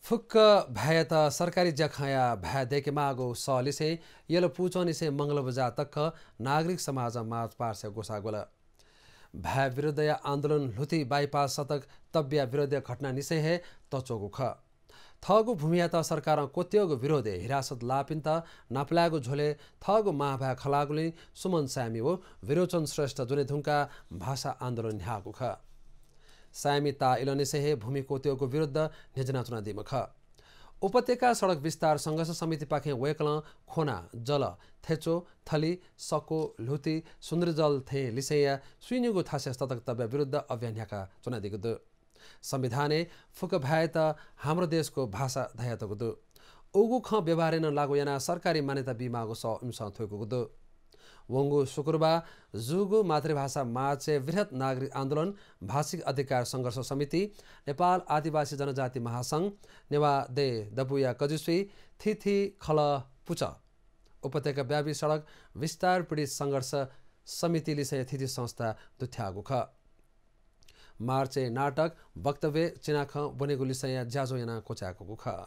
फुक्क भ्यायत सरकारी जखाया भ्या देके मागो सलिसे यल पुचनिसे मंगल बजा तक नागरिक समाज मार्च पार्से गोसागोल भ्या विरुद्ध आन्दोलन लुथी बाईपास शतक तब्या विरोध घटना निसे है तचोगु ख थगु भूमिया त सरकार कोत्योगु विरोधे हिरासत लापिन त नापलागु झोले थगु महाभा खलागुले सुमन सामी हो विरोचन श्रेष्ठ जुने धुङ्का भाषा आन्दोलन न्यागु ख सामी ता इलनिसे हे भूमि कोत्योगु विरुद्ध निजना चुना दिमख उपत्यका सडक विस्तार सङ्घर्ष समिति पाखे वेकल खोना जल थेचो थली सको लुती सुन्द्रजल थे लिसेया सुइनुगु थासे ततक तब्य विरुद्ध अभियानका चुना दिगु संविधाने फुक भए त हाम्रो देशको भाषा धयातको दु उगु ख व्यवहारेन लागु याना सरकारी मान्यता बिमागु स इमस थोको दु वंगु शुक्रबा जुगु मातृभाषा मार्चे वृहत नागरिक आन्दोलन भाषिक अधिकार सङ्घर्ष समिति नेपाल आदिवासी जनजाति महासंघ नेवा दे दपुया कजुस्वी थिथि खल पुच उपत्यका व्यापी सडक विस्तार पीडित सङ्घर्ष समिति लिसे थिथि संस्था दुथ्यागु ख मार्चे नाटक वक्तव्य चिनाख बनेगु लिसया ज्याजो याना कोचाको ख